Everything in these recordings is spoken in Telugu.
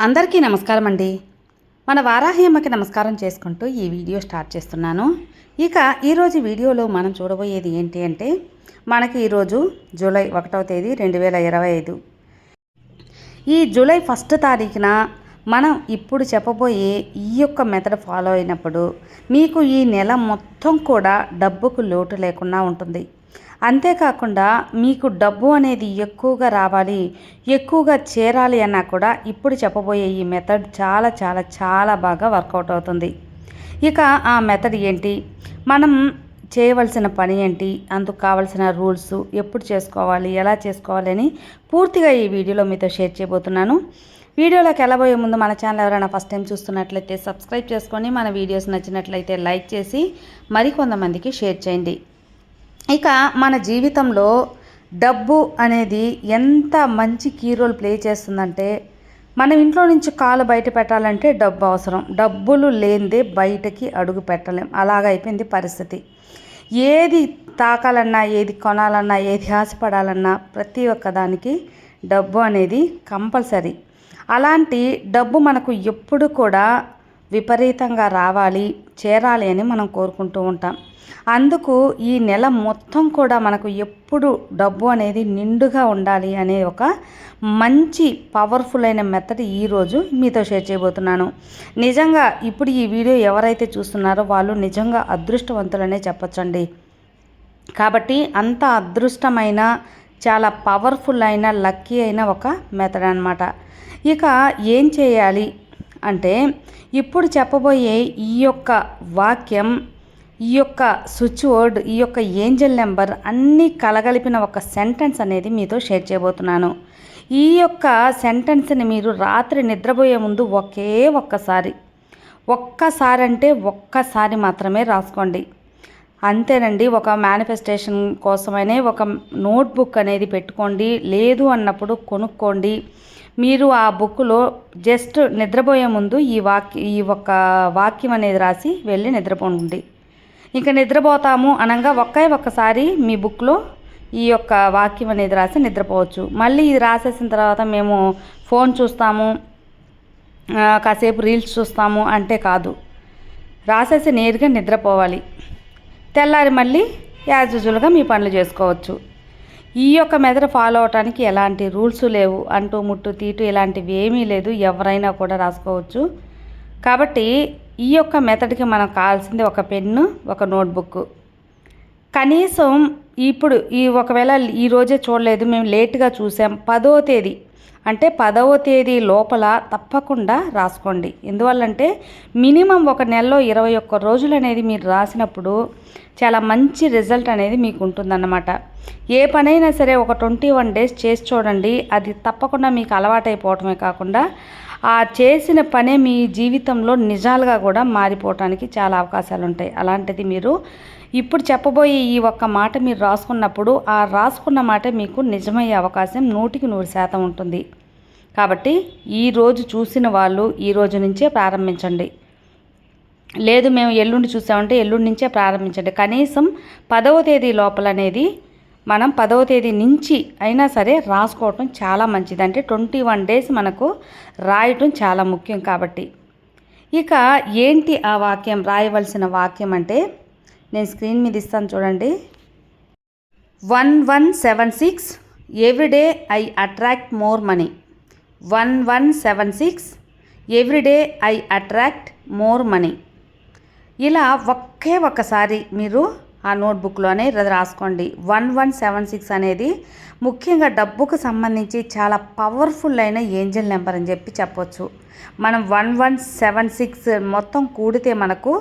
అందరికీ నమస్కారం అండి. మన వారాహి అమ్మకి నమస్కారం చేసుకుంటూ ఈ వీడియో స్టార్ట్ చేస్తున్నాను. ఇక ఈరోజు వీడియోలో మనం చూడబోయేది ఏంటి అంటే, మనకి ఈరోజు జూలై 1వ తేదీ 2025. ఈ జూలై 1 తారీఖున మనం ఇప్పుడు చెప్పబోయే ఈ యొక్క మెథడ్ ఫాలో అయినప్పుడు మీకు ఈ నెల మొత్తం కూడా డబ్బుకు లోటు లేకుండా ఉంటుంది. అంతేకాకుండా మీకు డబ్బు అనేది ఎక్కువగా రావాలి, ఎక్కువగా చేరాలి అన్నా కూడా ఇప్పుడు చెప్పబోయే ఈ మెథడ్ చాలా చాలా చాలా బాగా వర్కౌట్ అవుతుంది. ఇక ఆ మెథడ్ ఏంటి, మనం చేయవలసిన పని ఏంటి, అందుకు కావాల్సిన రూల్స్, ఎప్పుడు చేసుకోవాలి, ఎలా చేసుకోవాలి అని పూర్తిగా ఈ వీడియోలో మీతో షేర్ చేయబోతున్నాను. వీడియోలోకి వెళ్ళబోయే ముందు మన ఛానల్ ఎవరైనా ఫస్ట్ టైం చూస్తున్నట్లయితే సబ్స్క్రైబ్ చేసుకొని, మన వీడియోస్ నచ్చినట్లయితే లైక్ చేసి మరికొంతమందికి షేర్ చేయండి. ఇక మన జీవితంలో డబ్బు అనేది ఎంత మంచి కీ రోల్ ప్లే చేస్తుందంటే, మనం ఇంట్లో నుంచి కాలు బయట పెట్టాలంటే డబ్బు అవసరం. డబ్బులు లేనిదే బయటకి అడుగు పెట్టలేం. అలాగైపోయింది పరిస్థితి. ఏది తాకాలన్నా, ఏది కొనాలన్నా, ఏది ఆశపడాలన్నా ప్రతి ఒక్కదానికి డబ్బు అనేది కంపల్సరీ. అలాంటి డబ్బు మనకు ఎప్పుడు కూడా విపరీతంగా రావాలి, చేరాలి అని మనం కోరుకుంటూ ఉంటాం. అందుకు ఈ నెల మొత్తం కూడా మనకు ఎప్పుడు డబ్బు అనేది నిండుగా ఉండాలి అనే ఒక మంచి పవర్ఫుల్ అయిన మెథడ్ ఈరోజు మీతో షేర్ చేయబోతున్నాను. నిజంగా ఇప్పుడు ఈ వీడియో ఎవరైతే చూస్తున్నారో వాళ్ళు నిజంగా అదృష్టవంతులనే చెప్పొచ్చండి. కాబట్టి అంత అదృష్టమైన, చాలా పవర్ఫుల్ అయిన, లక్కీ అయిన ఒక మెథడ్ అన్నమాట. ఇక ఏం చేయాలి అంటే, ఇప్పుడు చెప్పబోయే ఈ యొక్క వాక్యం, ఈ యొక్క స్విచ్ వర్డ్, ఈ యొక్క ఏంజల్ నెంబర్ అన్నీ కలగలిపిన ఒక సెంటెన్స్ అనేది మీతో షేర్ చేయబోతున్నాను. ఈ యొక్క సెంటెన్స్ని మీరు రాత్రి నిద్రపోయే ముందు ఒక్కసారి అంటే ఒక్కసారి మాత్రమే రాసుకోండి. అంతేనండి. ఒక మేనిఫెస్టేషన్ కోసమనే ఒక నోట్బుక్ అనేది పెట్టుకోండి. లేదు అన్నప్పుడు కొనుక్కోండి. మీరు ఆ బుక్లో జస్ట్ నిద్రపోయే ముందు ఈ ఒక్క వాక్యం అనేది రాసి వెళ్ళి నిద్రపోండి. ఇంకా నిద్రపోతాము అనగా ఒక్కసారి మీ బుక్లో ఈ యొక్క వాక్యం అనేది రాసి నిద్రపోవచ్చు. మళ్ళీ ఇది రాసేసిన తర్వాత మేము ఫోన్ చూస్తాము, కాసేపు రీల్స్ చూస్తాము అంటే కాదు. రాసేసి నేరుగా నిద్రపోవాలి. తెల్లారి మళ్ళీ యాజ్ యూజువల్గా మీ పనులు చేసుకోవచ్చు. ఈ యొక్క మెథడ్ ఫాలో అవడానికి ఎలాంటి రూల్స్ లేవు. అంటూ ముట్టు తీటు ఇలాంటివి ఏమీ లేదు. ఎవరైనా కూడా రాసుకోవచ్చు. కాబట్టి ఈ యొక్క మెథడ్కి మనకు కావాల్సింది ఒక పెన్ను, ఒక నోట్బుక్. కనీసం ఇప్పుడు ఒకవేళ ఈరోజే చూడలేదు, మేము లేట్గా చూసాం, 10వ తేదీ అంటే 10వ తేదీ లోపల తప్పకుండా రాసుకోండి. ఎందువల్లంటే మినిమం ఒక నెలలో 21 రోజులు అనేది మీరు రాసినప్పుడు చాలా మంచి రిజల్ట్ అనేది మీకు ఉంటుందన్నమాట. ఏ పనైనా సరే ఒక 21 డేస్ చేసి చూడండి. అది తప్పకుండా మీకు అలవాటైపోవటమే కాకుండా ఆ చేసిన పనే మీ జీవితంలో నిజాలుగా కూడా మారిపోవటానికి చాలా అవకాశాలు ఉంటాయి. అలాంటిది మీరు ఇప్పుడు చెప్పబోయే ఈ ఒక్క మాట మీరు రాసుకున్నప్పుడు ఆ రాసుకున్న మాట మీకు నిజమయ్యే అవకాశం 100% ఉంటుంది. కాబట్టి ఈరోజు చూసిన వాళ్ళు ఈ రోజు నుంచే ప్రారంభించండి. లేదు మేము ఎల్లుండి చూసామంటే ఎల్లుండి నుంచే ప్రారంభించండి. కనీసం 10వ తేదీ లోపల అనేది మనం 10వ తేదీ నుంచి అయినా సరే రాసుకోవటం చాలా మంచిది. అంటే 21 డేస్ మనకు రాయటం చాలా ముఖ్యం. కాబట్టి ఇక ఏంటి ఆ వాక్యం, రాయవలసిన వాక్యం అంటే నేను స్క్రీన్ మీద ఇస్తాను చూడండి. 1176 everyday I attract more money. 1176 everyday I attract more money. ఇలా ఒక్కసారి మీరు ఆ నోట్బుక్లోనే రాసుకోండి. 1176 అనేది ముఖ్యంగా డబ్బుకు సంబంధించి చాలా పవర్ఫుల్ అయిన ఏంజల్ నెంబర్ అని చెప్పొచ్చు. మనం 1176 మొత్తం కూడితే మనకు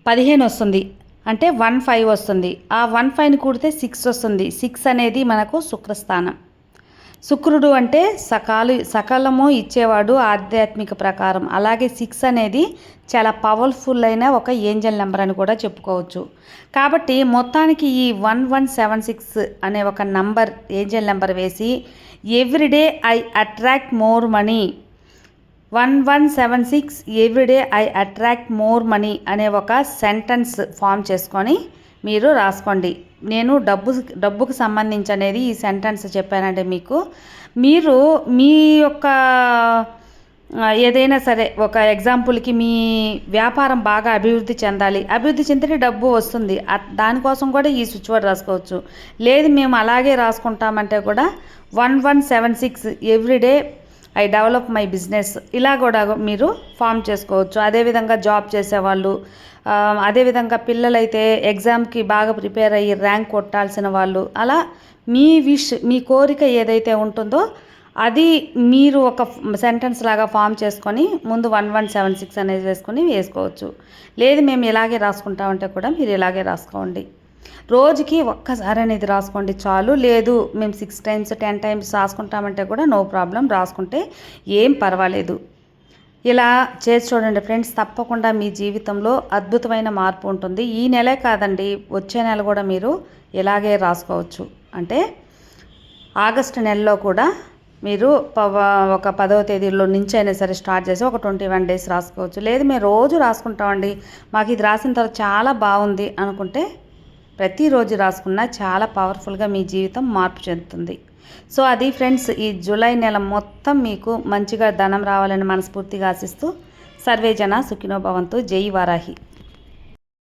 15 వస్తుంది. అంటే 15 వస్తుంది. ఆ 15ని కూడితే 6 వస్తుంది. 6 అనేది మనకు శుక్రస్థానం. శుక్రుడు అంటే సకలము ఇచ్చేవాడు ఆధ్యాత్మిక ప్రకారం. అలాగే 6 అనేది చాలా పవర్ఫుల్ అయిన ఒక ఏంజల్ నెంబర్ అని కూడా చెప్పుకోవచ్చు. కాబట్టి మొత్తానికి ఈ 1176 అనే ఒక నంబర్, ఏంజల్ నెంబర్ వేసి everyday I attract more money, 1176 everyday I attract more money అనే ఒక సెంటెన్స్ ఫామ్ చేసుకొని మీరు రాసుకోండి. నేను డబ్బుకు సంబంధించి అనేది ఈ సెంటెన్స్ చెప్పానంటే మీరు మీ యొక్క ఏదైనా సరే ఒక ఎగ్జాంపుల్కి మీ వ్యాపారం బాగా అభివృద్ధి చెందాలి, అభివృద్ధి చెందితే డబ్బు వస్తుంది, దానికోసం కూడా ఈ స్విచ్ వర్డ్ రాసుకోవచ్చు. లేదు మేము అలాగే రాసుకుంటామంటే కూడా 1176 everyday I develop my business ఇలా కూడా మీరు ఫామ్ చేసుకోవచ్చు. అదేవిధంగా జాబ్ చేసేవాళ్ళు, అదేవిధంగా పిల్లలైతే ఎగ్జామ్కి బాగా ప్రిపేర్ అయ్యి ర్యాంక్ కొట్టాల్సిన వాళ్ళు, అలా మీ విష్ మీ కోరిక ఏదైతే ఉంటుందో అది మీరు ఒక సెంటెన్స్ లాగా ఫామ్ చేసుకొని ముందు 1176 అనేది వేసుకోవచ్చు. లేదు మేము ఇలాగే రాసుకుంటామంటే కూడా మీరు ఇలాగే రాసుకోండి. రోజుకి ఒక్కసారి అనేది రాసుకోండి చాలు. లేదు మేము 6 times 10 times రాసుకుంటామంటే కూడా నో ప్రాబ్లం, రాసుకుంటే ఏం పర్వాలేదు. ఇలా చేసి చూడండి ఫ్రెండ్స్, తప్పకుండా మీ జీవితంలో అద్భుతమైన మార్పు ఉంటుంది. ఈ నెలే కాదండి, వచ్చే నెల కూడా మీరు ఇలాగే రాసుకోవచ్చు. అంటే ఆగస్టు నెలలో కూడా మీరు ఒక 10వ తేదీలో నుంచి అయినా సరే స్టార్ట్ చేసి ఒక 21 days రాసుకోవచ్చు. లేదు మేము రోజు రాసుకుంటామండి, మాకు ఇది రాసిన తర్వాత చాలా బాగుంది అనుకుంటే ప్రతిరోజు రాసుకున్నా చాలా పవర్ఫుల్గా మీ జీవితం మార్పు చెందుతుంది. సో అది ఫ్రెండ్స్, ఈ జూలై నెల మొత్తం మీకు మంచిగా ధనం రావాలని మనస్ఫూర్తిగా ఆశిస్తూ సర్వే జన సుఖినో భవంతు. జై వారాహి.